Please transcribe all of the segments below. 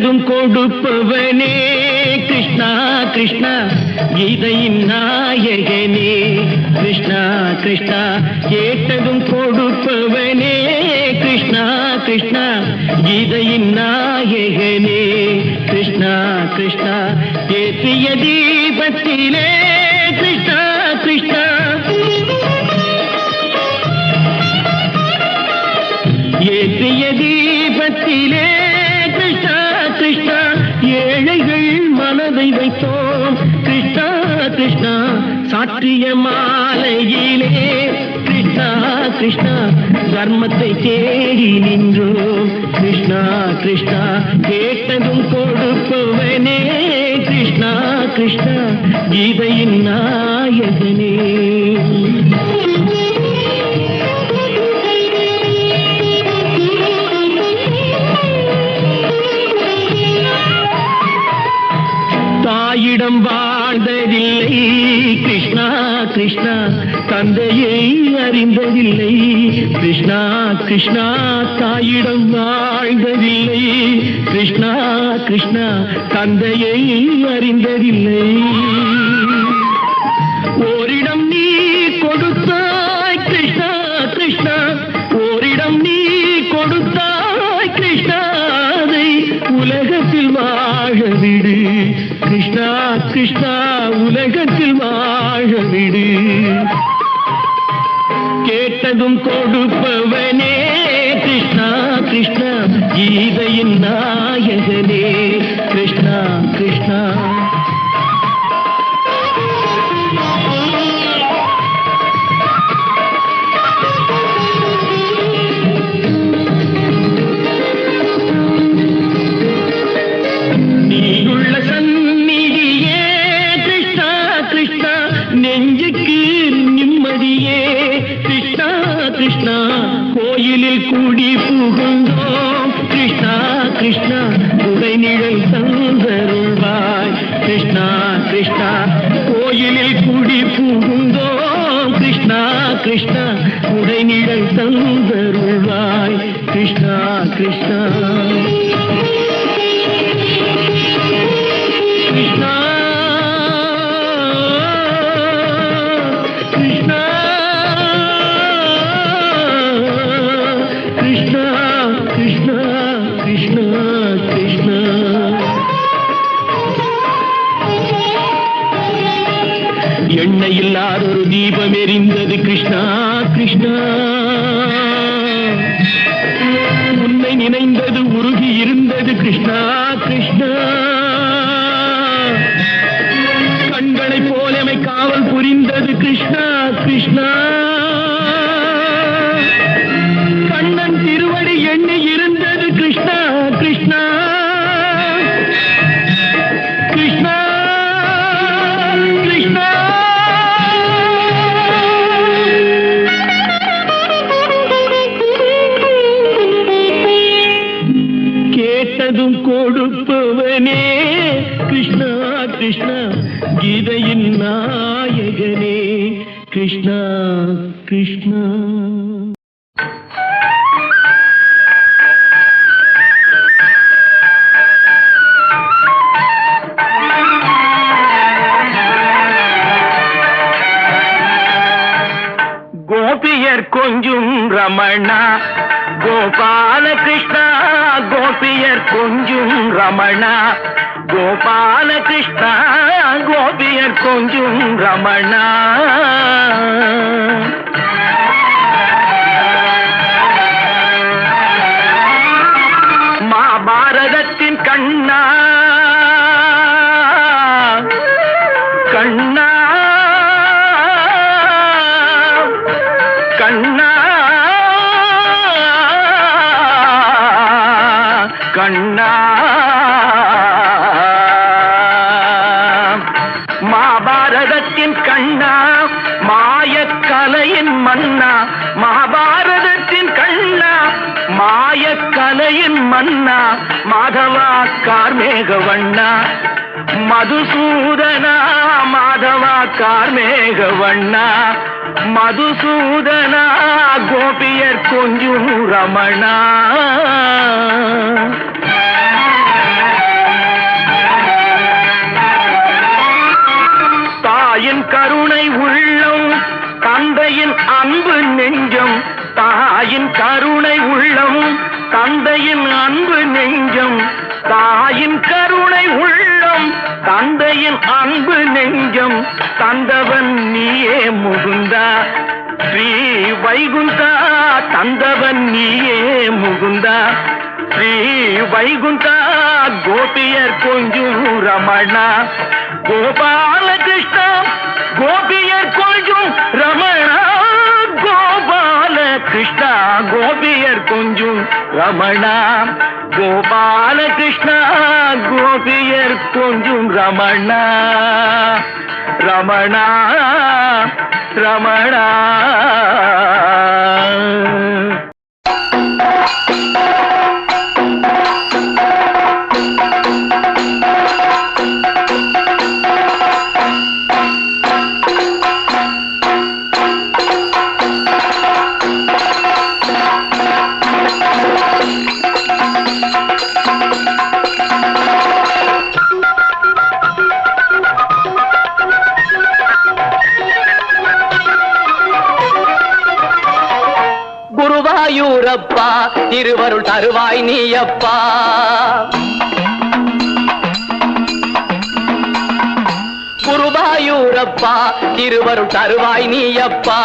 கேட்டதும் கொடுப்பவனே கிருஷ்ணா கிருஷ்ணா கீதையின் நாயகனே கிருஷ்ணா கிருஷ்ணா கேட்டதும் கொடுப்பவனே கிருஷ்ணா கிருஷ்ணா கீதையின் நாயகனே கிருஷ்ணா கிருஷ்ணா ஏற்றிய தீபத்திலே கிருஷ்ணா கிருஷ்ணா ஏற்றிய தீபத்திலே கிருஷ்ணா கிருஷ்ணா ஏழைகள் மனதை வைத்தோம் கிருஷ்ணா கிருஷ்ணா சாற்றிய மாலையிலே கிருஷ்ணா கிருஷ்ணா தர்மத்தை தேடி நின்றோம் கிருஷ்ணா கிருஷ்ணா கேட்டதும் கொடுப்பவனே கிருஷ்ணா கிருஷ்ணா கீதையின் நாயகனே தாயிடம் வாழ்ந்ததில்லை கிருஷ்ணா கிருஷ்ணா தந்தையை அறிந்ததில்லை கிருஷ்ணா கிருஷ்ணா தாயிடம் வாழ்ந்ததில்லை கிருஷ்ணா கிருஷ்ணா தந்தையை அறிந்ததில்லை ஓரிடம் நீ கொடுத்தாய் கிருஷ்ணா கிருஷ்ணா ஓரிடம் நீ கொடுத்தாய் கிருஷ்ணா அதை உலகத்தில் வாழ விடு கிருஷ்ணா கிருஷ்ணா உலகத்தில் வாழ விடு கேட்டதும் கொடுப்பவனே கிருஷ்ணா கிருஷ்ணா கீதையின் நாயகனே கிருஷ்ணா கிருஷ்ணா கிருஷ்ணா கோயிலில் கூடி புகுந்தோம் கிருஷ்ணா கிருஷ்ணா உடைநிழல் தந்தருள்வாய் கிருஷ்ணா கிருஷ்ணா கோயிலில் கூடி புகுந்தோம் கிருஷ்ணா கிருஷ்ணா உடைநிழல் தந்தருள்வாய் கிருஷ்ணா கிருஷ்ணா கிருஷ்ணா எண்ணெய் இல்லாத ஒரு தீபம் எரிந்தது கிருஷ்ணா கிருஷ்ணா உன்னை நினைந்தது உருகி இருந்தது கிருஷ்ணா கிருஷ்ணா கண்களை போலமை காவல் புரிந்தது கிருஷ்ணா கிருஷ்ணா கண்ணன் திருவடி எண்ணி இருந்தது கிருஷ்ணா கிருஷ்ணா கிருஷ்ணா கிருஷ்ணா கேட்டதும் கொடுப்பவனே கிருஷ்ணா கிருஷ்ணா கீதையின் நாயகனே கிருஷ்ணா கிருஷ்ணா கோபியர் கொஞ்சும் ரமணா கோபால கிருஷ்ணா கோபியர் கொஞ்சும் ரமணா கோபால கிருஷ்ணா கோபியர் கொஞ்சும் ரமணா மகாபாரதத்தின் கண்ணா கண்ணா கண்ணா கண்ணா மகாபாரதத்தின் கண்ணா மாயக்கலையின் மன்னா மகாபாரதத்தின் கண்ணா மாயக்கலையின் மன்னா மாதவா கார்மேகவண்ணா மதுசூதனா மாதவா கார்மேகவண்ணா மதுசூதனா கோபியர் கொஞ்சும் ரமணா கருணை உள்ளம் தந்தையின் அன்பு நெஞ்சம் தாயின் கருணை உள்ளம் தந்தையின் அன்பு நெஞ்சம் தாயின் கருணை உள்ளம் தந்தையின் அன்பு நெஞ்சம் தந்தவன் நீயே முகுந்தா ஸ்ரீ வைகுந்தா தந்தவன் நீயே முகுந்தா ஸ்ரீ வைகுந்தா கோபியர் கொஞ்சம் ரமணா கோபாலகிருஷ்ணா கோபியர் கொஞ்சம் ரமணா கோபாலகிருஷ்ணா கோபியர் கொஞ்சம் ரமணா கோபாலகிருஷ்ணா கோபியர் கொஞ்சம் ரமணா ரமணா ரமணா குருவாயூரப்பா திருவருள் தருவாய் நீயப்பா குருவாயூரப்பா திருவருள் தருவாய் நீயப்பா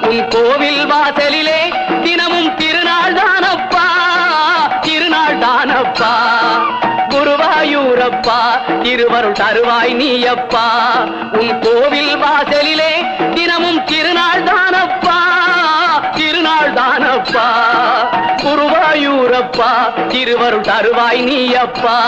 உன் கோவில் வாசலிலே தினமும் திருநாள் தானப்பா திருநாள் தானப்பா குருவாயூரப்பா திருவருள் தருவாய் நீயப்பா உன் கோவில் வாசலிலே தினமும் திருநாள் தானப்பா திருநாள் தானப்பா குருவாயூரப்பா திருவருள் தருவாய் நீயப்பா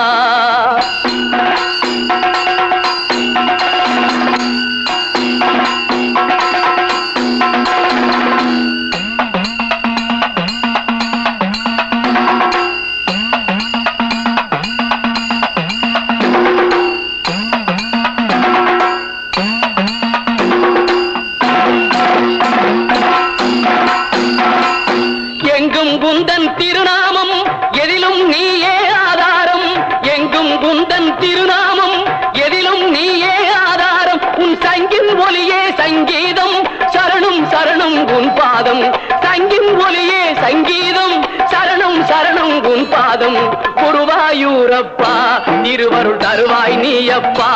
குந்தன் திருநாமம் எதிலும் நீயே ஆதாரம் எங்கும் குந்தன் திருநாமம் எதிலும் நீயே ஆதாரம் உன் சங்கின் ஒலியே சங்கீதம் சரணம் சரணம் உன் பாதம் சங்கின் ஒலியே சங்கீதம் சரணம் சரணம் உன் பாதம் குருவாயூரப்பா திருவருள் தருவாய் நீயப்பா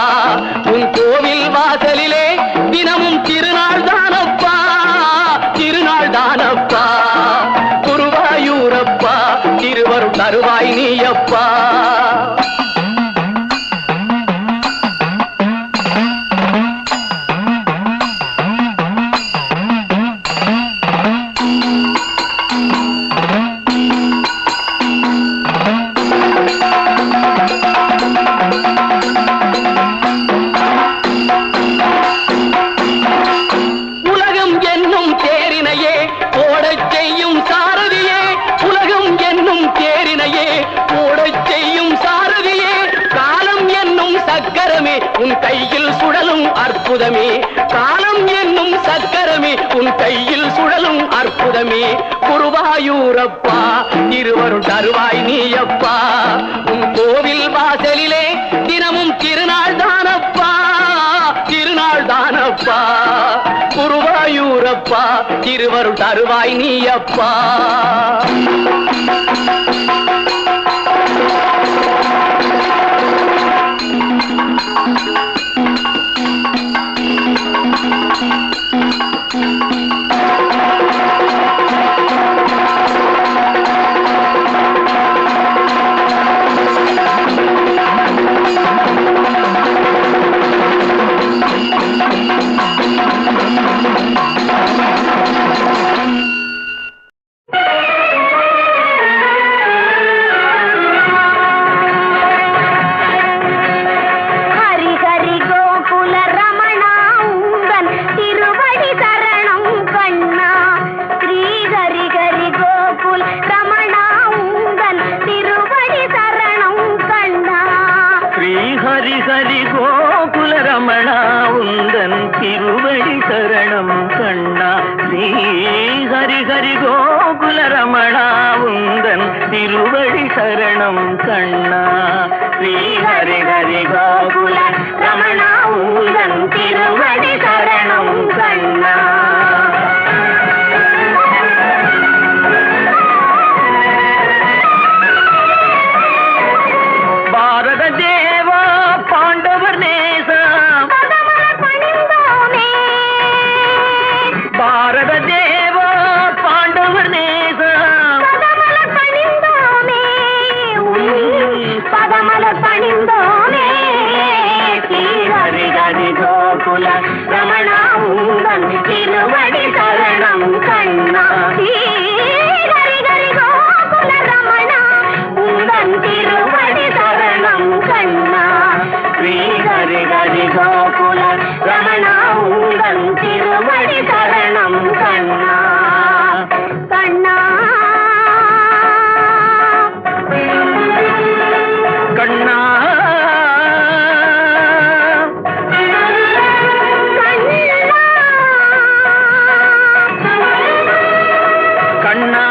உன் கோவில் வாசலிலே தினமும் திருநாள் தானப்பா திருநாள் தானப்பா குருவாயூரப்பா திருவருள் தருவாய் நீயப்பா உலகம் என்னும் தேரினையே ஓடச் செய்யும் சாரதியே உலகம் என்னும் தேரினையே ஓடச் செய்யும் சாரதியே காலம் என்னும் சக்கரமே உன் கையில் சுழலும் அற்புதமே காலம் என்னும் சக்கரமே உன் கையில் சுழலும் அற்புதமே குருவாயூரப்பா திருவருள் தருவாய் நீயப்பா உன் கோவில் வாசலிலே தினமும் திருநாள் தானப்பா திருநாள் தானப்பா குருவாயூரப்பா திருவருள் தருவாய் நீயப்பா ஹரி ஹரி கோகுல ரமணா உந்தன் திருவடி சரணம் கண்ணா ஸ்ரீ ஹரி ஹரி கோகுல ரமணா உந்தன் திருவடி சரணம் கண்ணா ஸ்ரீ ஹரி ஹரி கோகுல ரமணா உந்தன் திருவடி சரணம் கோகுல ரமணா உந்தன் திருவடி சரணம் கண்ணா ஹரி ஹரி கோகுல ரமணா உந்தன் திருவடி சரணம் கண்ணா ஸ்ரீ ஹரி ஹரி கோகுல ரமணா உந்தன் திருவடி சரணம் கண்ணா கண்ணா கண்ணா கண்ணா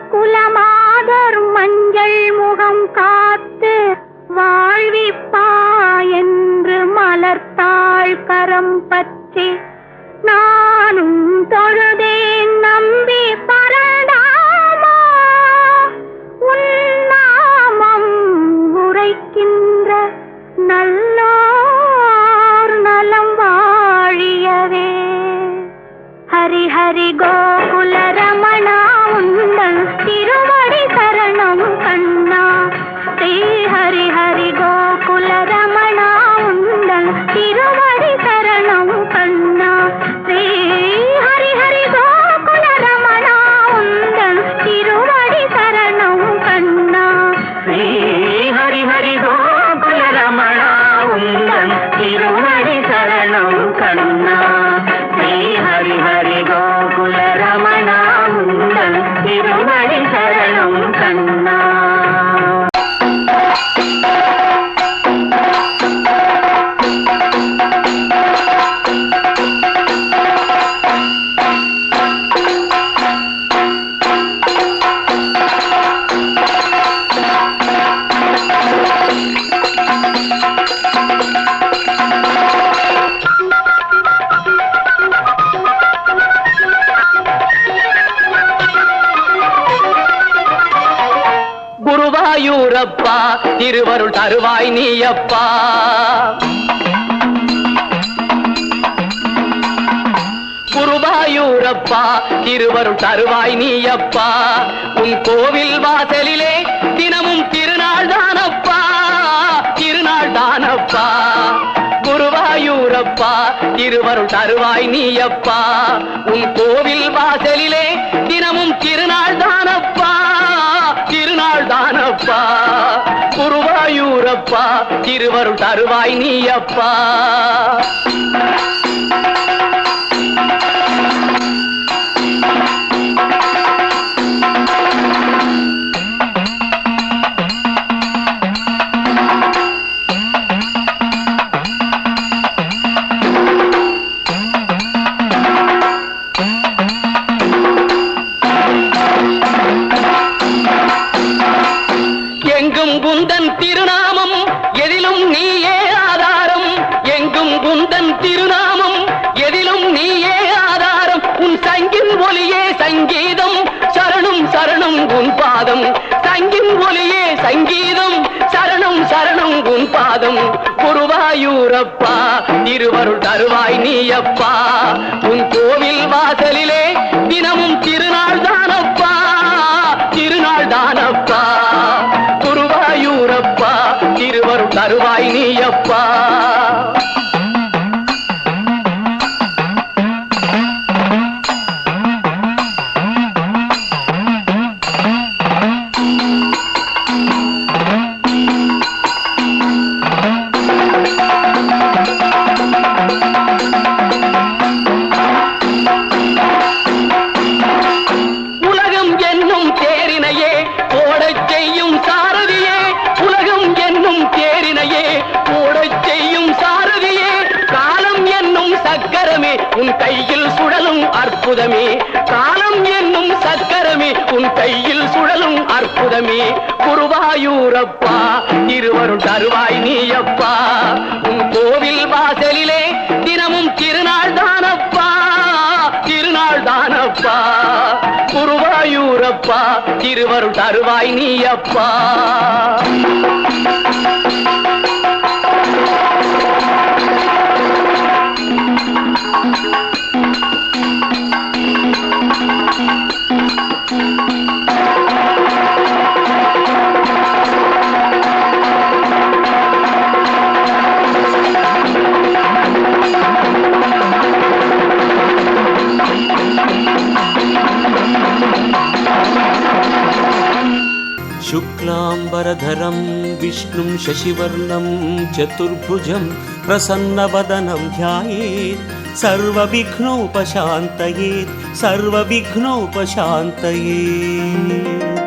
மானக்குலமாதர் மஞ்சள் முகம் காத்து வாழ்விப்பா என்று மலர்த்தாள் கரம் பற்றி நானும் தொழுதேன் நம்பி பரந்தாமா உன்னாமம் உரைக்கின்ற நல்லோர் நலம் வாழியவே ஹரி ஹரி கோகுல ரமணா உந்தன் திருவடி சரணம் கண்ணா ஸ்ரீ ஹரி ஹரி கோகுல ரமணா உந்தன் திருவடி சரணம் கண்ணா ஸ்ரீ ஹரி ஹரி கோகுல ரமணா உந்தன் திருவடி சரணம் கண்ணா ஸ்ரீ ஹரி ஹரி கோகுல ரமணா உந்தன் திருவடி சரணம் கண்ணா ஸ்ரீ ஹரி ஹரி கோகுல ரமணா உந்தன் திருவடி சரணம் கண்ணா குருவாயூரப்பா திருவருள் தருவாய் நீயப்பா குருவாயூரப்பா திருவருள் தருவாய் நீயப்பா உன் கோவில் வாசலிலே தினமும் திருநாள் தானப்பா திருநாள் தானப்பா குருவாயூரப்பா திருவருள் தருவாய் நீயப்பா உன் கோவில் வாசலிலே தினமும் திருநாள் தானப்பா திருநாள் தானப்பா குருவாயூரப்பா திருவருள் தருவாய் நீயப்பா எங்கும் குந்தன் திருநாமம் எதிலும் நீயே ஆதாரம் எங்கும் குந்தன் திருநாமம் எதிலும் நீயே ஆதாரம் உன் சங்கின் ஒலியே சங்கீதம் சரணம் சரணம் உன் பாதம் சங்கின் ஒலியே சங்கீதம் சரணம் சரணம் உன் பாதம் குருவாயூரப்பா திருவருள் தருவாய் நீயப்பா உன் கோவில் வாசலிலே தினமும் திருநாள் தானப்பா திருநாள் தானப்பா குருவாயூரப்பா திருவருள் தருவாய் நீயப்பா உலகம் என்னும் தேரினையே ஓடச் செய்யும் சாரதியே உலகம் என்னும் தேரினையே ஓடச் செய்யும் சாரதியே காலம் என்னும் சக்கரமே உன் கையில் சுழலும் அற்புதமே காலம் என்னும் சக்கரமே உன் கையில் சுழலும் பாதமே குருவாயூரப்பா இருவரும் தருவாய் நீயப்பா உன் கோவில் வாசலிலே தினமும் திருநாள் தானப்பா திருநாள் தானப்பா குருவாயூரப்பா இருவரும் தருவாய் நீயப்பா शुक्लांबरधरं विष्णुं शशिवर्णं चतुर्भुजं प्रसन्नवदनं ध्यायेत् सर्वविघ्नोपशान्तयेत् सर्वविघ्नोपशान्तयेत्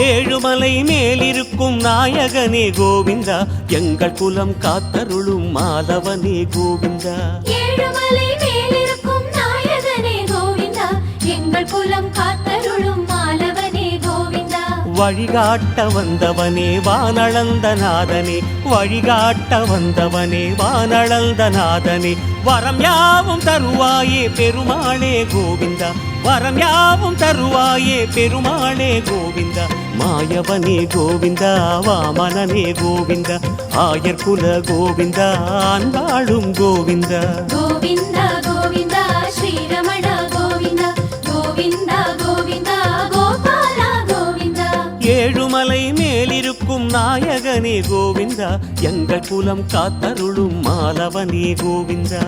ஏழுமலை மேலிருக்கும் நாயகனே கோவிந்தா எங்கள் குலம் காத்தருளும் மாதவனே கோவிந்தா ஏழுமலை மேலிருக்கும் நாயகனே கோவிந்தா எங்கள் குலம் காத்தருளும் மாலவனே கோவிந்தா வழிகாட்ட வந்தவனே வானளந்த நாதனே வழிகாட்ட வந்தவனே வானளந்த நாதனே வரம் யாவும் தருவாயே பெருமாளே கோவிந்தா வரம் யாவும் தருவாயே பெருமாளே கோவிந்தா மாயவனே கோவிந்தா வாமனனே கோவிந்தா ஆயர்குல கோவிந்தா அன்பாளும் கோவிந்தா கோவிந்தா கோவிந்தா ஸ்ரீரமண கோவிந்தா கோவிந்தா கோவிந்தா கோபாலா கோவிந்தா ஏழுமலை மேலிருக்கும் நாயகனே கோவிந்தா எங்கள் குலம் காத்தருளும் மாலவனே கோவிந்தா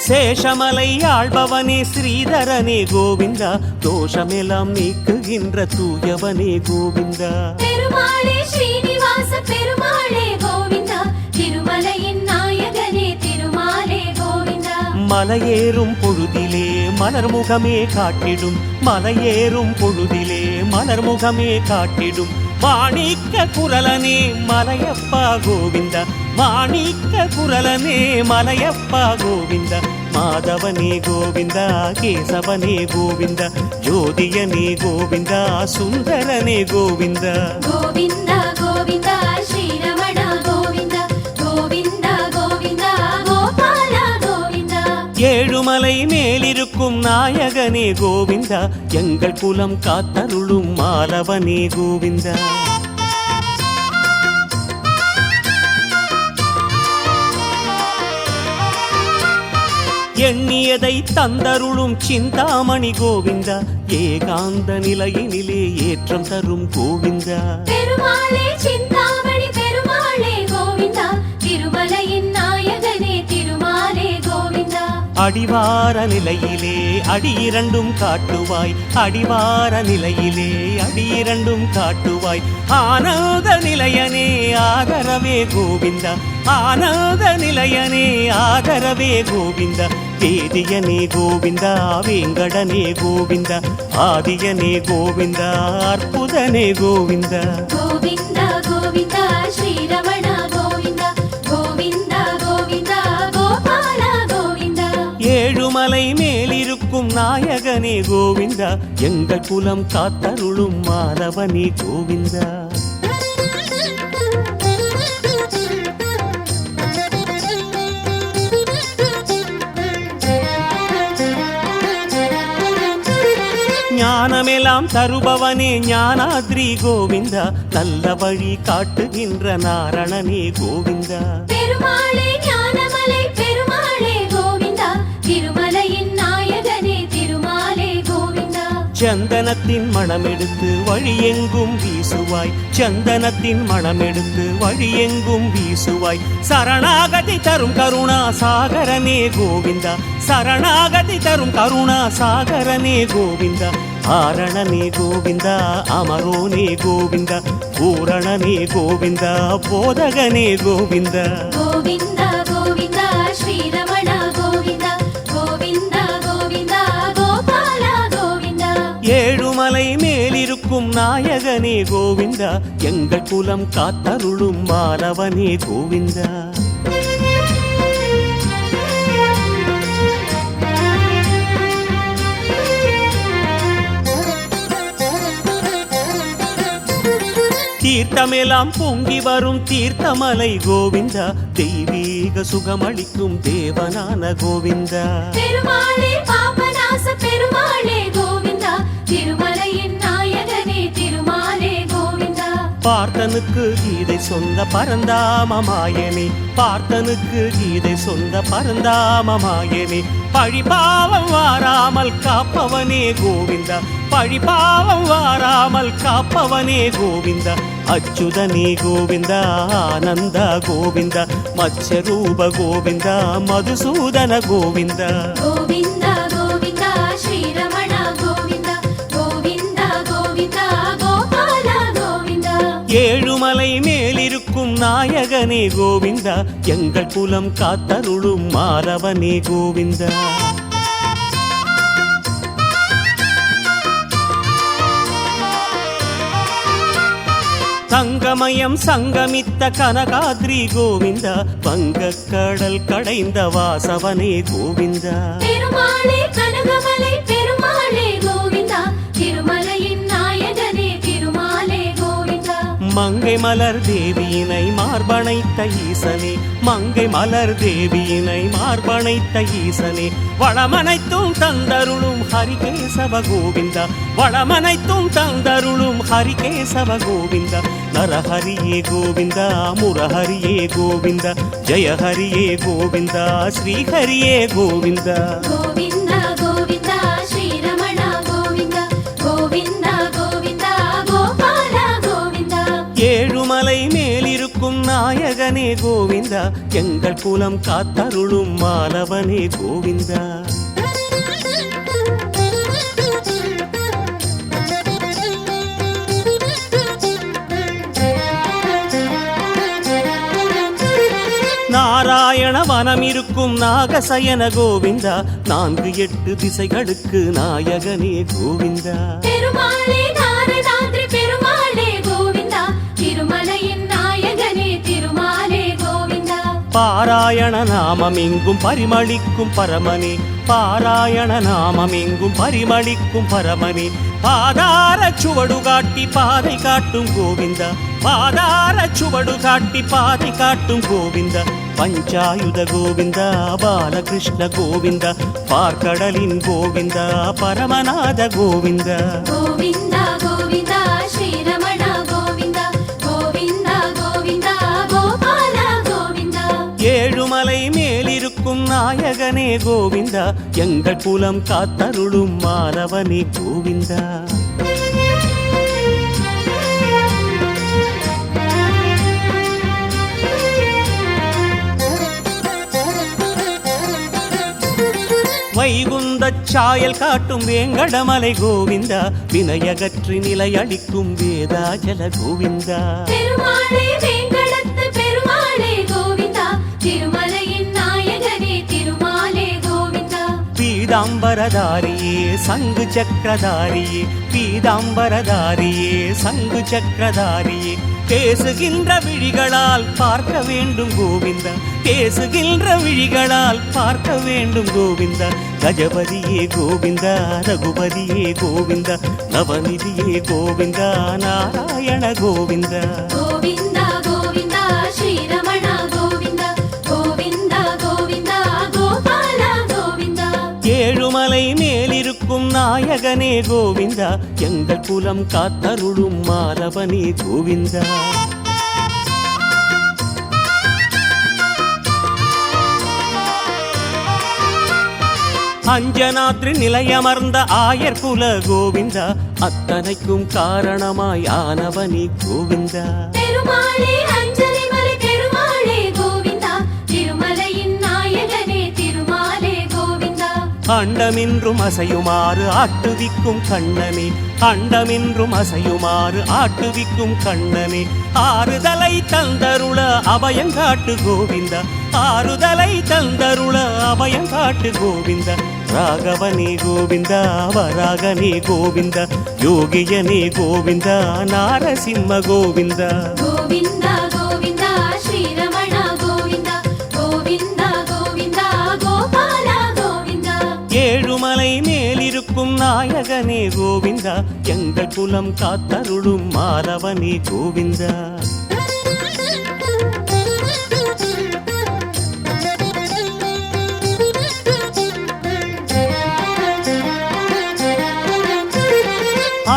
சேஷமலை ஆள்பவனே ஸ்ரீதரனே கோவிந்தா தோஷமெல்லாம் நீக்குகின்ற தூயவனே கோவிந்தா பெருமாளே ஸ்ரீனிவாச பெருமாளே கோவிந்தா திருமலையின் நாயகனே திருமாலே கோவிந்தா மலையேறும் பொழுதிலே மலர்முகமே காட்டிடும் மலையேறும் பொழுதிலே மலர்முகமே காட்டிடும் மாணிக்க குரலனே மலையப்பா கோவிந்தா மாணிக்க குரலனே மலையப்பா கோவிந்தா மாதவனே கோவிந்தா கேசவனே கோவிந்தா ஜோதியனே கோவிந்தா சுந்தரனே கோவிந்தா கோவிந்தா கோவிந்தா ஸ்ரீரமண கோவிந்தா கோவிந்தா கோவிந்தா கோபாலா கோவிந்தா ஏழுமலை மேலிருக்கும் நாயகனே கோவிந்தா எங்கள் குலம் காத்தருளும் மாலவனே கோவிந்தா எண்ணியதை தந்தருளும் சிந்தாமணி கோவிந்தா ஏகாந்த நிலையினிலே ஏற்றம் தரும் கோவிந்தா பெருமாளே சிந்தாமணி பெருமாளே கோவிந்தா திருமலையின் நாயகனே திருமாலே கோவிந்தா அடிவார நிலையிலே அடியிரண்டும் காட்டுவாய் அடிவார நிலையிலே அடியிரண்டும் காட்டுவாய் ஆனந்த நிலையனே ஆதரவே கோவிந்தா ஆனந்த நிலையனே ஆதரவே கோவிந்தா வேதியனே கோவிந்தா வேங்கடனே கோவிந்தா ஆதியனே கோவிந்தா அற்புதனே கோவிந்தா கோவிந்தா கோவிந்தா ஸ்ரீரமண கோவிந்தா கோவிந்தா கோவிந்தா கோபாலா கோவிந்தா ஏழுமலை மேலிருக்கும் நாயகனே கோவிந்தா எங்கள் குலம் காத்தருளும் மாதவனே கோவிந்தா ஞானமெல்லாம் தருபவனே ஞானாத்ரி கோவிந்தா நல்ல வழி காட்டுகின்ற நாரணனே கோவிந்தா பெருமாளே ஞானமலை பெருமாளே கோவிந்தா திருமலையின் நாயகனே திருமாலே கோவிந்தா சந்தனத்தின் மணமெடுத்து வழியெங்கும் வீசுவாய் சந்தனத்தின் மணமெடுத்து வழியெங்கும் வீசுவாய் சரணாகதி தரும் கருணா சாகரனே கோவிந்தா சரணாகதி தரும் கருணா சாகரனே கோவிந்தா ஆரணனே கோவிந்தா அமரோனே கோவிந்தா பூரணனே கோவிந்தா போதகனே கோவிந்தா கோவிந்தா கோவிந்தா ஸ்ரீரமண கோவிந்தா கோவிந்தா கோவிந்தா கோபால கோவிந்தா ஏழுமலை மேலிருக்கும் நாயகனே கோவிந்தா எங்கள் குலம் காத்தருளும் மாலவனே கோவிந்தா தீர்த்தமெல்லாம் பொங்கி வரும் தீர்த்தமலை கோவிந்தா தெய்வீக சுகமளிக்கும் தேவனான கோவிந்தா பெருமாளே பாபநாச பெருமாளே கோவிந்தா திருமலையின் நாயகனே திருமாலே கோவிந்தா பார்த்தனுக்கு கீதை சொந்த பரந்தாமமாயனே பார்த்தனுக்கு கீதை சொந்த பரந்தாமமாயனே பழிபாவம் வாராமல் காப்பவனே கோவிந்தா பழிபாவம் வாராமல் காப்பவனே கோவிந்தா அச்சுதனே கோவிந்தா ஆனந்த கோவிந்தா மத்ஸ்யரூப கோவிந்தா மதுசூதன கோவிந்தா கோவிந்தா கோவிந்தா ஸ்ரீரமண கோவிந்தா கோவிந்தா கோவிந்தா கோபால கோவிந்தா ஏழுமலை மேலிருக்கும் நாயகனே கோவிந்தா எங்கள் குலம் காத்தருளும் மாலவனே கோவிந்தா சங்கமயம் சங்கமித்த கனகாத்ரி கோவிந்தா வங்கக்கடல் கடைந்த வாசவனே கோவிந்தா பெருமாளே கனகமலை பெருமாளே கோவிந்தா திருமலையின் நாயகனே திருமாலே கோவிந்தா மங்கை மலர் தேவியினை மார்பணைத்த ஈசனே மங்கை மலர் தேவியினை மார்பணைத்த ஈசனே வளமனைத்தும் தந்தருளும் ஹரிகேசவ கோவிந்தா வளமனைத்தும் தந்தருளும் ஹரிகேசவ கோவிந்தா நரஹரியே கோவிந்தா முரஹரியே கோவிந்தா ஜெயஹரியே கோவிந்தா ஸ்ரீஹரியே கோவிந்தா கோவிந்தா கோவிந்தா ஸ்ரீரமண கோவிந்தா கோவிந்தா கோவிந்தா கோபால கோவிந்தா ஏழுமலை மேலிருக்கும் நாயகனே கோவிந்தா எங்கள் குலம் காத்தருளும் மாலவனே கோவிந்தா நாராயண வனம் இருக்கும் நாகசயன கோவிந்தா 4-8 திசைகளுக்கு நாயகனே கோவிந்தா பெருமாளே நாரதாத்ரி பெருமாளே கோவிந்தா திருமலையின் நாயகனே திருமாலே கோவிந்தா பாராயண நாமம் எங்கும் பரிமளிக்கும் பரமனே பாராயண நாமம் எங்கும் பரிமளிக்கும் பரமனே பாதார சுவடு காட்டி பாதை காட்டும் கோவிந்தா பாதார சுவடு காட்டி பாதை காட்டும் கோவிந்தா பஞ்சாயுத கோவிந்தா பாலகிருஷ்ண கோவிந்தா பார்க்கடலின் கோவிந்தா பரமநாத கோவிந்தா கோவிந்தா கோவிந்தா ஸ்ரீரமண கோவிந்தா கோவிந்தா கோவிந்தா கோபால கோவிந்தா ஏழுமலை மேலிருக்கும் நாயகனே கோவிந்தா எங்கள் குலம் காத்தருளும் மாலவனே கோவிந்தா வைகுந்தச் சாயல் காட்டும் வேங்கடமலை கோவிந்தா வினயகற்றி நிலையளிக்கும் வேதாஜல கோவிந்தா பெருமாளே வேங்கடத்து பெருமாளே கோவிந்தா திருமலையின் நாயகனே திருமாலே கோவிந்தா பீதாம்பரதாரியே சங்கு சக்கரதாரியே பீதாம்பரதாரியே சங்கு சக்கரதாரியே பேசுகின்ற விழிகளால் பார்க்க வேண்டும் கோவிந்தா பேசுகின்ற விழிகளால் பார்க்க வேண்டும் கோவிந்தா கஜபதியே கோவிந்தா ரகுபதியே கோவிந்தா நவநிதியே கோவிந்தா நாராயண கோவிந்தா கோவிந்தா கோவிந்தா ஸ்ரீரமண கோவிந்தா கோவிந்தா கோவிந்தா கோபால கோவிந்தா ஏழுமலை மேலிருக்கும் நாயகனே கோவிந்தா எங்கள் குலம் காத்தருளும் மாலவனே கோவிந்தா அஞ்சனாத்ரி நிலையமர்ந்த ஆயர் குல கோவிந்தா அத்தனைக்கும் காரணமாய் ஆனவனே கோவிந்தா பெருமாளே அஞ்சலிமலை பெருமாளே கோவிந்தா திருமலையின் நாயகனே திருமாலே கோவிந்தா அண்டமின்றும் அசையுமாறு ஆட்டுவிக்கும் கண்ணனே, அண்டமின்றும் அசையுமாறு ஆட்டுவிக்கும் கண்ணனே, ஆறுதலை தந்தருள அபயங்காட்டு கோவிந்தா, ஆறுதலை தந்தருள அபயங்காட்டு கோவிந்தா, ராகவனே கோவிந்தா, வராகனே கோவிந்தா, யோகியனே கோவிந்தா, நாரசிம்ம கோவிந்தா. கோவிந்தா கோவிந்தா ஸ்ரீரமண கோவிந்தா கோவிந்தா கோவிந்தா கோபால கோவிந்தா. ஏழுமலை மேலிருக்கும் நாயகனே கோவிந்தா, எங்கள் குலம் காத்தருளும் மாதவனே கோவிந்தா.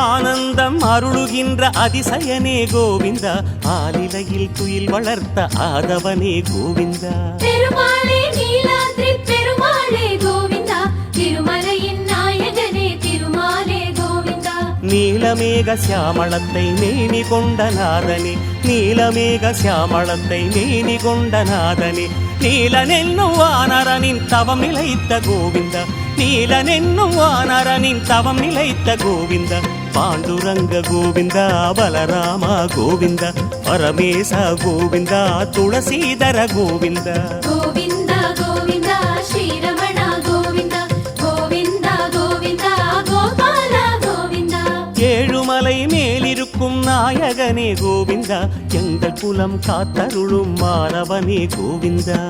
ஆனந்தம் அருளுகின்ற அதிசயனே கோவிந்தா, ஆலிலையில் துயில் வளர்த்த ஆதவனே கோவிந்தா. பெருமாளே நீலாத்ரி பெருமாளே கோவிந்தா, திருமலையின் நாயகனே திருமாலே கோவிந்தா. நீலமேக சியாமளத்தை மேனி கொண்ட நாதனே, நீலமேக சியாமளத்தை மேனி கொண்ட நாதனே, நீலனென்னும் வானரனின் தவம் நிலைத்த கோவிந்தா, நீலனென்னும் வானரனின் தவம் நிலைத்த கோவிந்தா. பாண்டுரங்க கோவிந்தா, பலராம கோவிந்தா, பரமேச கோவிந்தா, துளசீதர கோவிந்தா. கோவிந்தா கோவிந்தா ஸ்ரீரமண கோவிந்தா கோவிந்தா கோவிந்தா கோபால கோவிந்தா. ஏழுமலை மேலிருக்கும் நாயகனே கோவிந்தா, எங்கள் குலம் காத்தருளும் மாணவனே கோவிந்தா.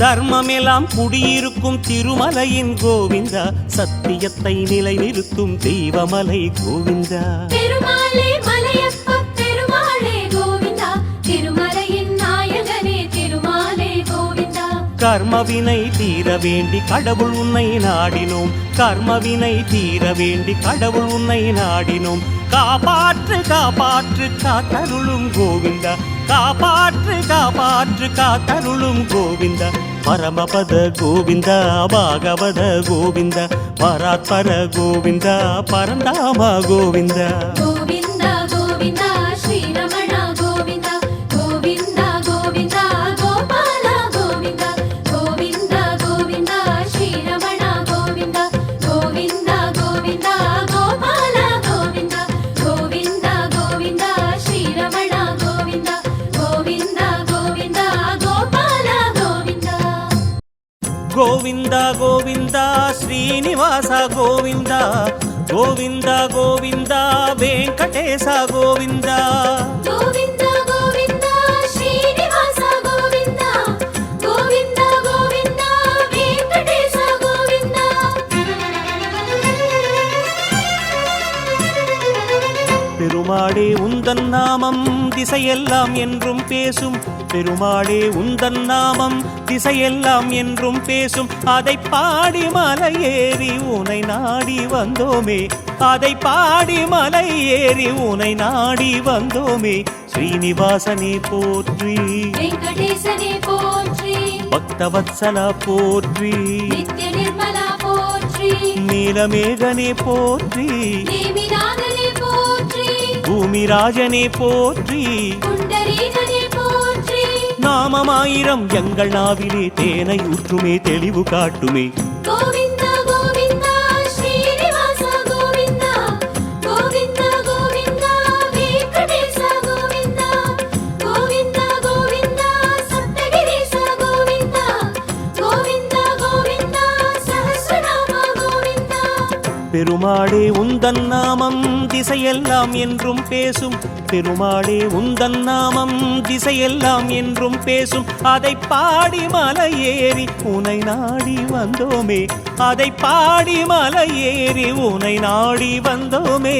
தர்மமெல்லாம் குடியிருக்கும் திருமலையின் கோவிந்தா, சத்தியத்தை நிலைநிறுத்தும் தெய்வமலை கோவிந்தா. பெருமாளே மலையப்ப பெருமாளே கோவிந்தா, திருமலையின் நாயகனே திருமாலே கோவிந்தா. கர்மவினை தீர வேண்டி கடவுள் உன்னை நாடினோம், கர்மவினை தீர வேண்டி கடவுள் உன்னை நாடினோம். காப்பாற்று காப்பாற்று காத்தருளும் கோவிந்தா, காப்பாற்று காப்பாற்று காத்தருளும் கோவிந்தா. பரமபத கோவிந்தா, பாகவத கோவிந்தா, பராத்பர கோவிந்தா, பரந்தாம கோவிந்தா. கோவிந்தா கோவிந்தா ஸ்ரீரமண கோவிந்தா கோவிந்தா கோவிந்தா கோபால கோவிந்தா. கோவிந்தா கோவிந்தா ஸ்ரீரமண கோவிந்தா கோவிந்தா கோவிந்தா கோபால கோவிந்தா. கோவிந்தா கோவிந்தா ஸ்ரீரமண கோவிந்தா கோவிந்தா கோவிந்தா கோபால கோவிந்தா. கோவிந்தா கோவிந்தா ஸ்ரீனிவாச கோவிந்தா, கோவிந்தா கோவிந்தா வெங்கடேச கோவிந்தா. கோவிந்தா கோவிந்தா ஸ்ரீனிவாச கோவிந்தா கோவிந்தா கோவிந்தா வெங்கடேச கோவிந்தா. பெருமாளே உந்தன் நாமம் திசையெல்லாம் என்றும் பேசும், பெருமாளே உந்தன் நாமம் திசையெல்லாம் என்றும் பேசும். அதை பாடி மலை ஏறி உனை நாடி வந்தோமே, அதை பாடி மலை ஏறி உனை நாடி வந்தோமே. ஸ்ரீனிவாசனே போற்றி, வெங்கடேசனே போற்றி, பக்தவத்சலா போற்றி, நித்ய நிர்மலா போற்றி, நீலமேகனே போற்றி, நேமிநாதனே போற்றி, பூமிராஜனே போற்றி. புண்டரீகனே போற்றி. நாமமாயிரம் எங்கள் நாவிலே தேனை ஊற்றுமே, தெளிவு காட்டுமே. கோவிந்தா கோவிந்தா ஸ்ரீனிவாச கோவிந்தா கோவிந்தா கோவிந்தா வெங்கடேச கோவிந்தா. கோவிந்தா கோவிந்தா சப்தகிரீச கோவிந்தா கோவிந்தா கோவிந்தா சஹஸ்ரநாம கோவிந்தா. பெருமாளே உந்தன் நாமம் திசையெல்லாம் என்றும் பேசும், பெருமாளே உந்தன் நாமம் திசையெல்லாம் என்றும் பேசும். அதை பாடி மலை ஏறி உனை நாடி வந்தோமே, அதை பாடி மலை ஏறி உனை நாடி வந்தோமே.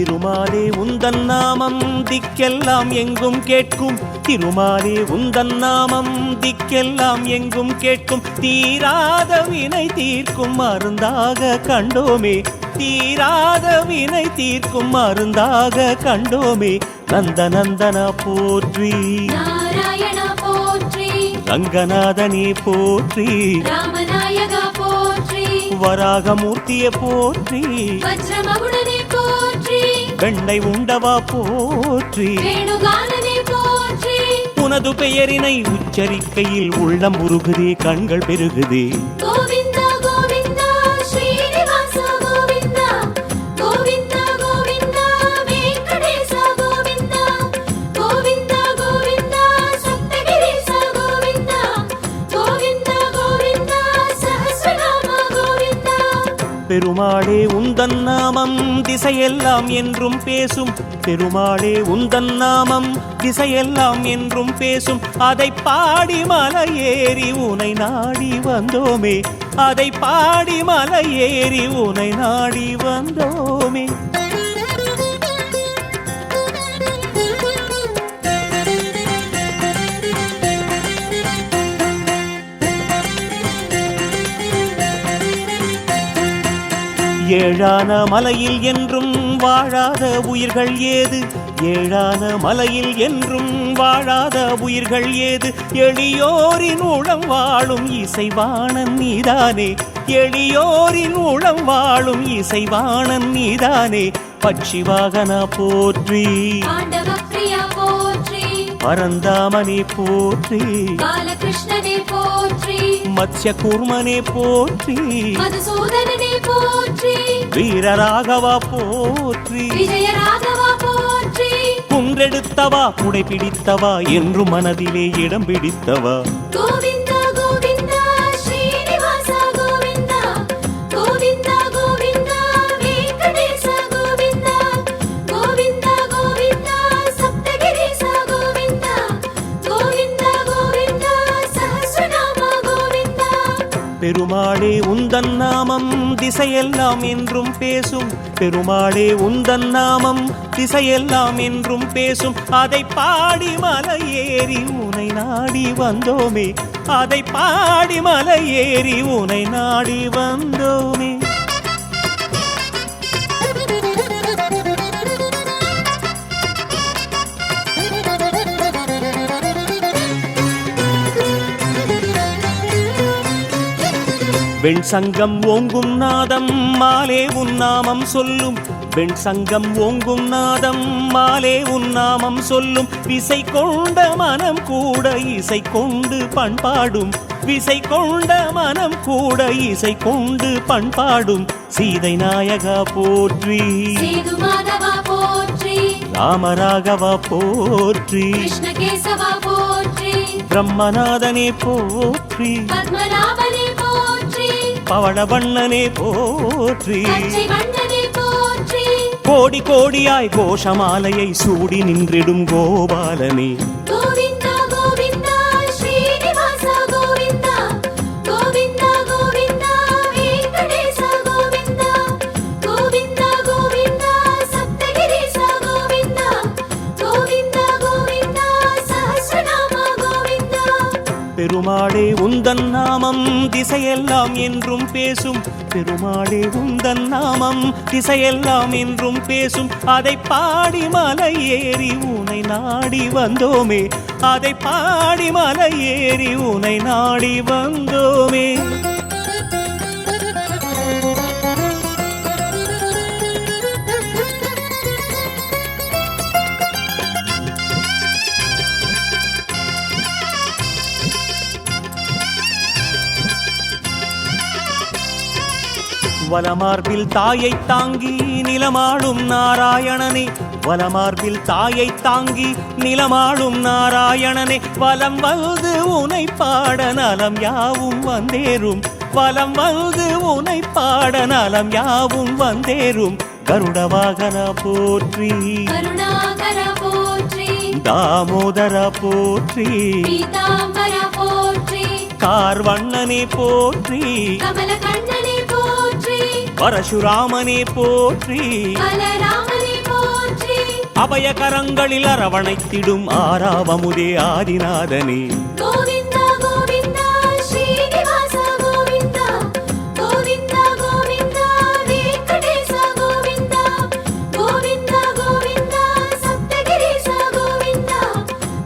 திருமாலே உந்தன் நாமம் திக்கெல்லாம் எங்கும் கேட்கும். திருமாலே உந்தன் நாமம் திக்கெல்லாம் எங்கும் கேட்கும். தீராத வினை தீர்க்கும் மருந்தாக கண்டோமே. தீராத வினை தீர்க்கும் மருந்தாக கண்டோமே. நந்த நந்தனா போற்றி, நாராயணா போற்றி, ரங்கநாதனே போற்றி, ராமநாயகா போற்றி, வராகமூர்த்தியே போற்றி, வஜ்ரமகுடனே போற்றி, வெண்ணை உண்டவா போற்றி. வேணுகானனே போற்றி. உனது பெயரினை உச்சரிக்கையில் உள்ளம் உருகுதே, கண்கள் பெருகுதே. கோவிந்தா கோவிந்தா ஸ்ரீனிவாசா கோவிந்தா, கோவிந்தா கோவிந்தா வெங்கடேசா கோவிந்தா, கோவிந்தா கோவிந்தா சப்தகிரீசா கோவிந்தா, கோவிந்தா கோவிந்தா சஹஸ்ரநாம கோவிந்தா. பெருமாளே உந்தன் நாமம் திசையெல்லாம் என்றும் பேசும். பெருமாளே உந்தன் நாமம் திசையெல்லாம் என்றும் பேசும். அதை பாடி மலையேறி உனை நாடி வந்தோமே. அதை பாடி மலையேறி உனை நாடி வந்தோமே. ஏழான மலையில் என்றும் வாழாத உயிர்கள் ஏது? ஏழான மலையில் என்றும் வாழாத உயிர்கள் ஏது? எளியோரின் உளம் வாழும் இசைவாணன் நீதானே. எளியோரின் உளம் வாழும் இசைவாணன் நீதானே. பட்சிவாகனா போற்றி, ஆண்டவப்பிரியா போற்றி, பரந்தாமனே போற்றி, பாலகிருஷ்ணனே போற்றி, மத்ய கூர்மனே போற்றி, மதுசூதனனே போற்றி, வீரராகவா போற்றி, விஜயராகவா போற்றி. குன்றெடுத்தவா குடை பிடித்தவா என்று மனதிலே இடம் பிடித்தவா. கோவிந்தா கோவிந்தா ஸ்ரீனிவாசா கோவிந்தா, கோவிந்தா கோவிந்தா வெங்கடேசா கோவிந்தா, கோவிந்தா கோவிந்தா சப்தகிரீசா கோவிந்தா, கோவிந்தா கோவிந்தா சஹஸ்ரநாம கோவிந்தா. பெருமாளே உந்தன் நாமம் திசையெல்லாம் என்றும் பேசும். பெருமாளே உந்தன் நாமம் திசையெல்லாம் என்றும் பேசும். அதை பாடி மலையேறி உனை நாடி வந்தோமே. அதை பாடி மலையேறி உனை நாடி வந்தோமே. வெண் சங்கம் ஓங்கும் நாதம் மாலே உன் நாமம் சொல்லும். வெண் சங்கம் ஓங்கும் நாதம் மாலே உன் நாமம் சொல்லும். விசை கொண்ட மனம் கூட இசை கொண்டு பண்பாடும். விசை கொண்ட மனம் கூட இசை கொண்டு பண்பாடும். சீதை நாயகா போற்றி, சேது மாதவா போற்றி, ராமராகவா போற்றி, கிருஷ்ணகேசவா போற்றி, பிரம்மநாதனே போற்றி, பத்மநாபனே போற்றி, பவளவண்ணனே போற்றி. பச்சை வண்ணனே போற்றி. கோடி கோடியாய் கோஷமாலையை சூடி நின்றிடும் கோபாலனே. கோவிந்தா கோவிந்தா ஸ்ரீனிவாசா கோவிந்தா, கோவிந்தா கோவிந்தா வெங்கடேசா கோவிந்தா, கோவிந்தா கோவிந்தா சப்தகிரீசா கோவிந்தா, கோவிந்தா கோவிந்தா சஹஸ்ரநாம கோவிந்தா. பெருமாளே உந்தன் நாமம் திசையெல்லாம் என்றும் பேசும். பெருமாளே உந்தன் நாமம் திசையெல்லாம் என்றும் பேசும். அதை பாடி மலையேறி உனை நாடி வந்தோமே. அதை பாடி மலையேறி உனை நாடி வந்தோமே. வலமார்பில் தாயை தாங்கி நிலமாளும் நாராயணனே. வலமார்பில் தாயை தாங்கி நிலமாளும் நாராயணனே. வலம் வந்து உனை பாட நலம் யாவும் வந்தேறும். வலம் வந்து உனை பாட நலம் யாவும் வந்தேறும். கருடவாகன போற்றி, கருணாகர போற்றி, தாமோதர போற்றி, பீதாம்பர போற்றி, கார்வண்ணனே போற்றி, கமலகண்ணனே போற்றி, பரசுராமனே போற்றி, பலராமனே போற்றி, அபயகரங்களில் அரவணைத்திடும் ஆறாவமுதே ஆதிநாதனே. கோவிந்தா கோவிந்தா ஸ்ரீனிவாச கோவிந்தா கோவிந்தா கோவிந்தா வெங்கடேச கோவிந்தா கோவிந்தா கோவிந்தா சப்தகிரீச கோவிந்தா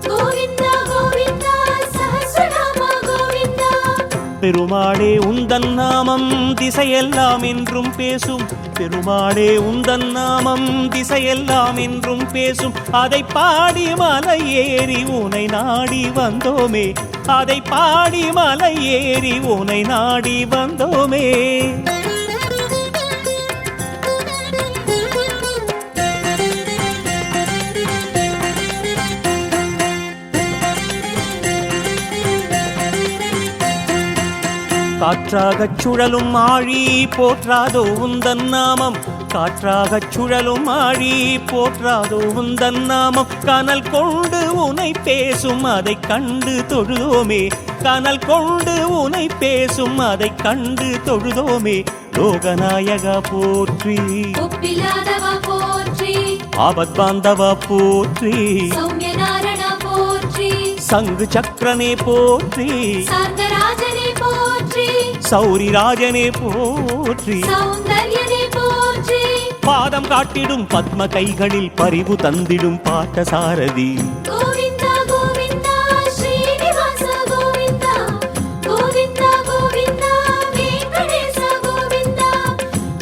கோவிந்தா கோவிந்தா சஹஸ்ரநாம கோவிந்தா. பெருமாளே உந்தன் நாமம் திசையெல்லாம் என்றும் பேசும். பெருமாளே உந்தன் நாமம் திசையெல்லாம் என்றும் பேசும். அதை பாடி மலை ஏறி உனை நாடி வந்தோமே. அதை பாடி மலை ஏறி உனை நாடி வந்தோமே. காற்றாகச் சுழலும் ஆழி போற்றாதோ உந்தன் நாமம். காற்றாகச் சுழலும் ஆழி போற்றாதோ உந்தன் நாமம். கனல் கொண்டு உனை பேசும் அதைக் கண்டு தொழுதோமே. கனல் கொண்டு உனை பேசும் அதைக் கண்டு தொழுதோமே. லோகநாயகா போற்றி, ஒப்பில்லாதவா போற்றி, ஆபத் பாந்தவா போற்றி, சௌமியநாரணா போற்றி, சங்கு சக்கரனே போற்றி, சார்ந்தராஜனே போற்றி, சௌரிராஜனே போற்றி, சௌந்தர்யனே போற்றி. பாதம் காட்டிடும் பத்ம கைகளில் பரிவு தந்திடும் பார்த்தசாரதி. கோவிந்தா கோவிந்தா ஸ்ரீனிவாச கோவிந்தா கோவிந்தா கோவிந்தா வெங்கடேச கோவிந்தா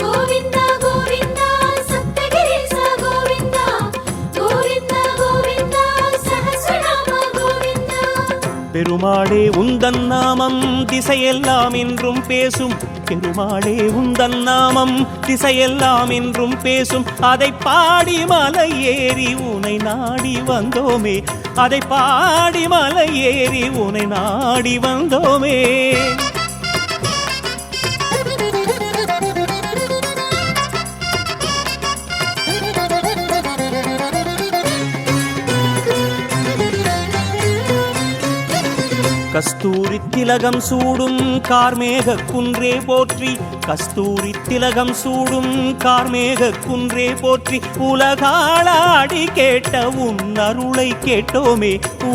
கோவிந்தா கோவிந்தா சப்தகிரீச கோவிந்தா கோவிந்தா கோவிந்தா சஹஸ்ரநாம கோவிந்தா. பெருமாளே உந்தன் நாமம் திசையெல்லாம் என்றும் பேசும். பெருமாளே உந்தன் நாமம் திசையெல்லாம் என்றும் பேசும். அதை பாடி மலை ஏறி உனை நாடி வந்தோமே. அதை பாடி மலை ஏறி உனை நாடி வந்தோமே. கஸ்தூரி திலகம் சூடும் கார்மேக குன்றே போற்றி. கஸ்தூரி திலகம் சூடும் கார்மேக குன்றே போற்றி. உலகாளாடி கேட்ட உன் அருளை கேட்டோமே.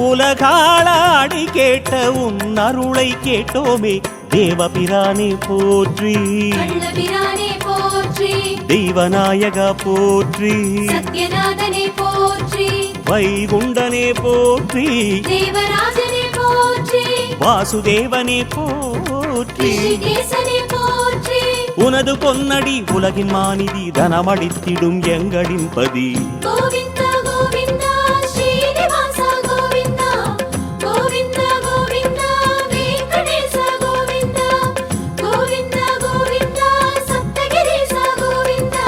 உலகாளாடி கேட்ட உன் அருளை கேட்டோமே. தேவபிரானே போற்றி, கள்ளபிரானே போற்றி, தெய்வநாயகா போற்றி, சத்யநாதனே போற்றி, வைகுண்டனே போற்றி, தேவராஜனே போற்றி, வாசுதேவனே போற்றி. ரிஷிகேசனே போற்றி. உனது பொன்னடி உலகின் மாநிதி தனமளித்திடும் எங்களின் பதி. கோவிந்தா கோவிந்தா ஸ்ரீனிவாச கோவிந்தா கோவிந்தா கோவிந்தா வெங்கடேச கோவிந்தா கோவிந்தா கோவிந்தா சப்தகிரீச கோவிந்தா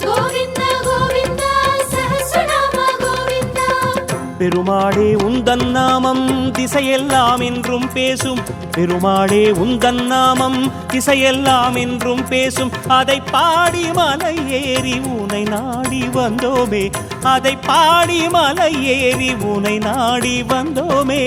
கோவிந்தா கோவிந்தா சஹஸ்ரநாம கோவிந்தா. பெருமாளே உந்தன் நாமம் திசையெல்லாம் என்றும் பேசும். பெருமாளே உந்தன் நாமம் திசையெல்லாம் என்றும் பேசும். அதை பாடி மலை ஏறி உனை நாடி வந்தோமே. அதை பாடி மலை ஏறி உனை நாடி வந்தோமே.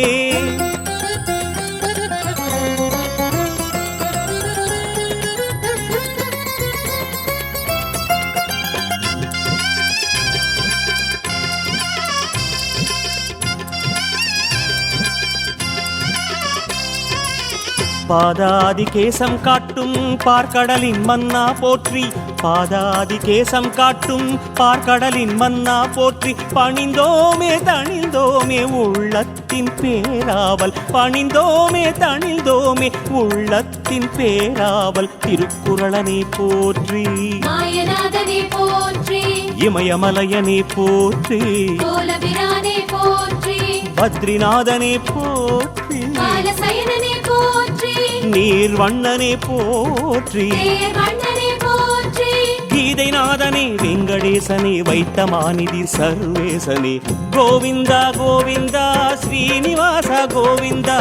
பாதாதி கேசம் காட்டும் பார்க்கடலின் மன்னா போற்றி. பாதாதி கேசம் காட்டும் பார்க்கடலின் மன்னா போற்றி. பணிந்தோமே தணிந்தோமே உள்ளத்தின் பேராவல். பணிந்தோமே தணிந்தோமே உள்ளத்தின் பேராவல். திருக்குறளனே போற்றி, மாயநாதனே போற்றி, இமயமலையனே போற்றி, கோலபிரானே போற்றி, பத்ரிநாதனே போற்றி, காலசயனனே போற்றி, நீர்வண்ணனே போற்றி, தேர்வண்ணனே போற்றி, கீதைநாதனே வெங்கடேசனே வைத்தமாநிதி சர்வேசனே. கோவிந்தா கோவிந்தா ஸ்ரீனிவாச கோவிந்தா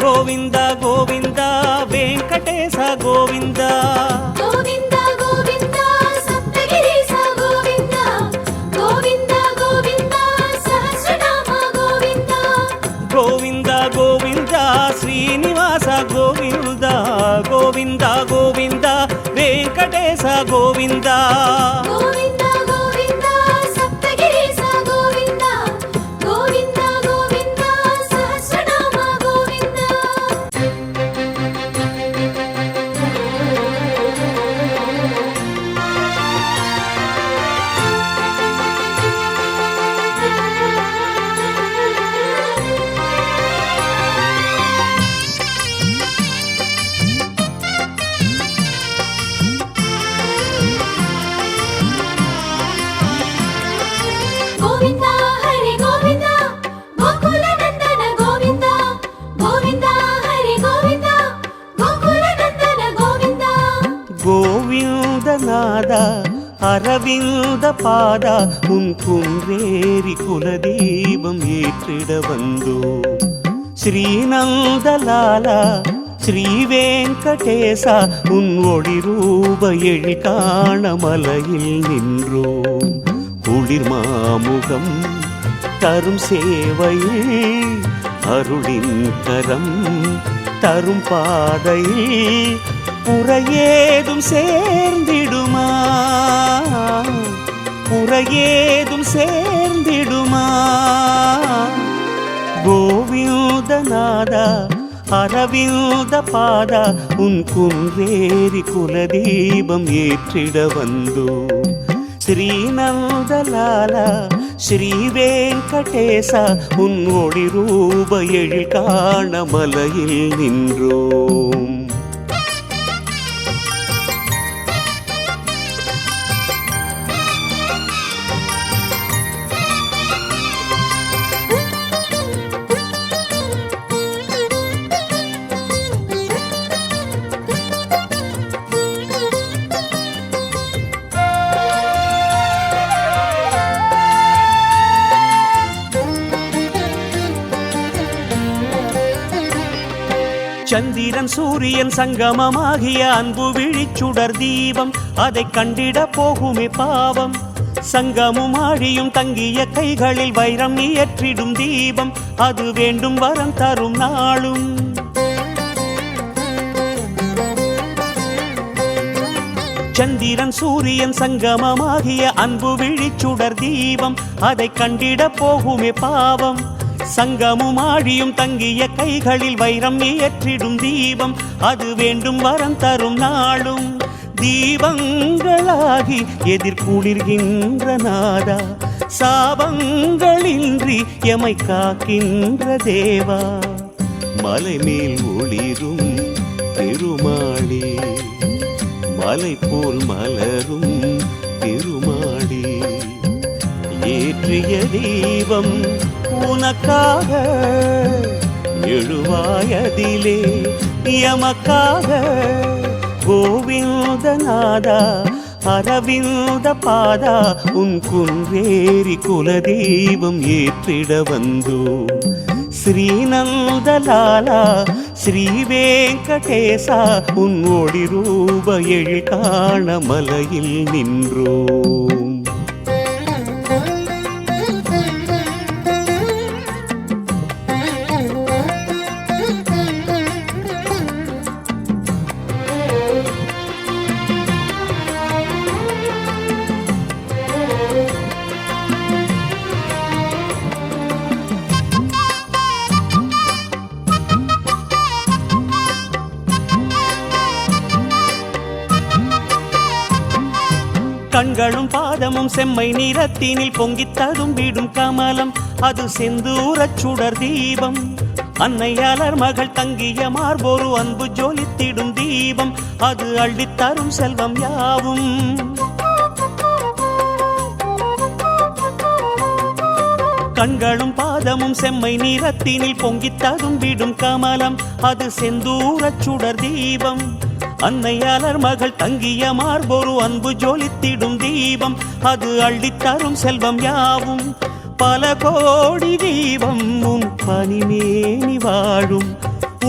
கோவிந்தா கோவிந்தா வெங்கடேச கோவிந்தா. கோவிந்தா கோவிந்தா சப்தகிரீச கோவிந்தா கோவிந்தா கோவிந்தா சஹஸ்ரநாம கோவிந்தா கோவிந்தா கோவிந்தா ஸ்ரீனிவாச கோவிந்தா கோவிந்தா கோவிந்தா வெங்கடேச கோவிந்தா. கோவிந்தா கோவிந்தா சப்தகிரீச கோவிந்தநாதா அரவிந்த பாதா உன் குன்றேறி குலதீபம் ஏற்றிட வந்தோம். ஸ்ரீநந்தலாலா ஸ்ரீ வெங்கடேசா உன் ஒளி ரூப எழில் காண மலையில் நின்றோம். குளிர் மாமுகம் தரும் சேவையில் அருளின் கரம் தரும் பாதையில் புறையேதும் சேர்ந்திடுமா, புறையேதும் சேர்ந்திடுமா. கோவிந்தநாதா அரவிந்த பாதா உன் குன்றேறி குலதீபம் ஏற்றிட வந்தோம். ஸ்ரீநந்தலாலா ஸ்ரீ வெங்கடேசா உன் ஒளி ரூப எழில் காண மலையில் நின்றோம். சந்திரன் சூரியன் சங்கமமாகிய அன்பு விழிச்சுடர் தீபம் அதை கண்டிட போகுமே பாவம். சங்கமும் ஆழியும் தங்கிய கைகளில் வைரம் இயற்றிடும் தீபம் அது வேண்டும் வரம் தரும் நாளும். சந்திரன் சூரியன் சங்கமமாகிய அன்பு விழிச்சுடர் தீபம் அதை கண்டிட போகுமே பாவம். சங்கமும் ஆழியும் தங்கிய கைகளில் வைரம் இயற்றிடும் தீபம் அது வேண்டும் வரம் தரும் நாளும். தீபங்களாகி எதிர்குளிர்கின்ற நாதா சாபங்களின்றி எமை காக்கின்ற தேவா மலை மேல் ஒளிரும் பெருமாளே மலை போல் மலரும் பெருமாளே ஏற்றிய தீபம் உனக்காக எழுவாயதிலே எமக்காக. கோவிந்தநாதா அரவிந்த பாதா உன் குன்றேறி குலதீபம் ஏற்றிட வந்தோம். ஸ்ரீநந்தலாலா ஸ்ரீ வெங்கடேசா உன் ஒளி ரூப எழில் காண மலையில் நின்றோம். கண்களும் பாதமும் செம்மை நிறத்தினில் பொங்கித் ததும்பிடும் கமலம் அது செந்தூரச் சுடர் தீபம். அன்னையாளர் மகள் தங்கிய மார்போரு அன்பு ஜொலித்திடும் தீபம் அது அள்ளித்தரும் செல்வம் யாவும். கண்களும் பாதமும் செம்மை நிறத்தினில் பொங்கித் ததும்பிடும் கமலம் அது செந்தூரச் சுடர் தீபம். அன்னையாளர் மகள் தங்கிய மார்போரு அன்பு ஜொலித்திடும் தீபம் அது அள்ளித்தரும் செல்வம் யாவும். பல கோடி தீபம் உன் பனிமேனி வாழும்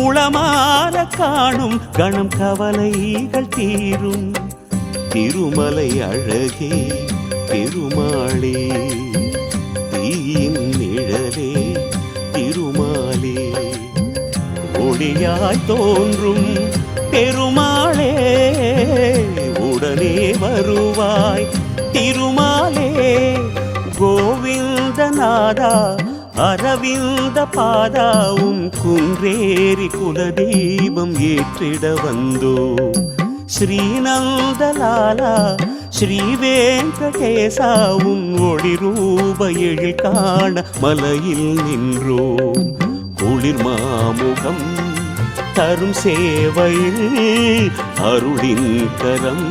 உளமால காணும் கணம் கவலைகள் தீரும். திருமலை அழகே பெருமாளே தீயின் நிழலே திருமாலே ஒளியாய் தோன்றும் பெருமாளே உடனே வருவாய் திருமாலே. கோவிந்தநாதா அரவிந்த பாதா உன் குன்றேறி குலதீபம் ஏற்றிட வந்தோம். ஸ்ரீநந்தலாலா ஸ்ரீ வெங்கடேசா உன் ஒளி ரூப எழில் காண மலையில் நின்றோம். குளிர் மாமுகம் தரும் சேவையில் அருளின் கரம்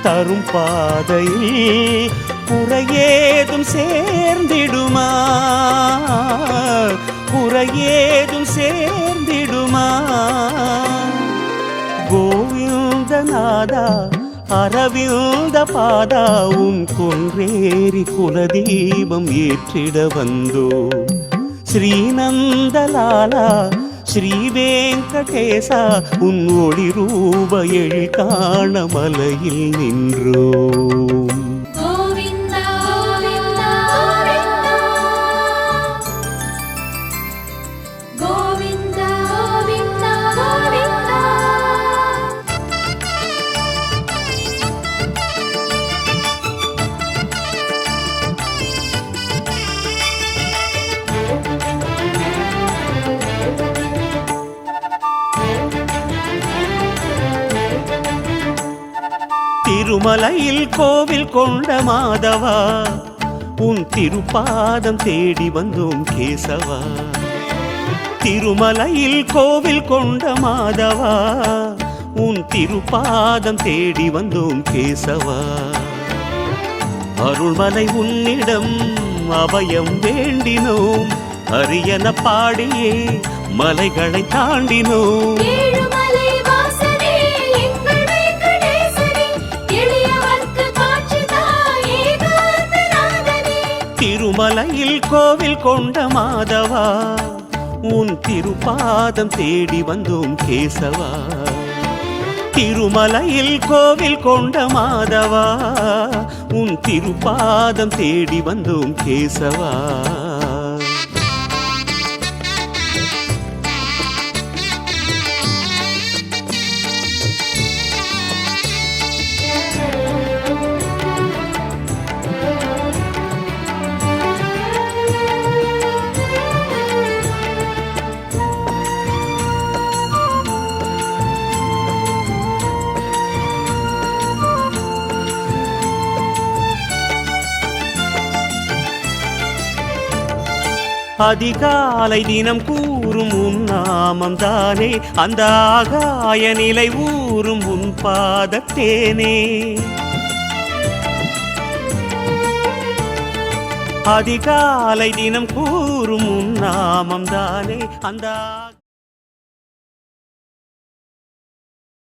தரும் பாதையில் குறையேதும் சேர்ந்திடுமா, குறையேதும் சேர்ந்திடுமா. கோவிந்தநாதா அரவிந்த பாதா உன் கொன்றேறி குலதீபம் ஏற்றிட வந்தோ ஸ்ரீநந்தலாலா ஸ்ரீ வெங்கடேசா உன் ஒளி ரூப எழி காண மலையில் நின்றோம். கோவிந்தா கோவிந்தா கோவிந்தா கோவிந்தா கோவிந்தா. திருமலையில் கோவில் கொண்ட மாதவா உன் திருப்பாதம் தேடி வந்தோம் கேசவா. திருமலையில் கோவில் கொண்ட மாதவா உன் திருப்பாதம் தேடி வந்தோம் கேசவா. அருள்மலை உன்னிடம் அபயம் வேண்டினோம் அரியன பாடியே மலைகளை தாண்டினோம். ஏழுமலை வாசனே எங்கள் வெங்கடேசனே எளியவர்க்கு காட்சி தா ஏகாந்தநாதனே. திருமலையில் கோவில் கொண்ட மாதவா உன் திருப்பாதம் தேடி வந்தோம் கேசவா. திருமலையில் கோவில் கொண்ட மாதவா உன் திருப்பாதம் தேடி வந்தோம் கேசவா. அதிகாலை தினம் கூறும் உன் நாமம் தானே அந்த ஆகாய நிலை ஊறும் உன் பாதத்தேனே. அதிகாலை தினம் கூறும் உன் நாமம் தானே அந்த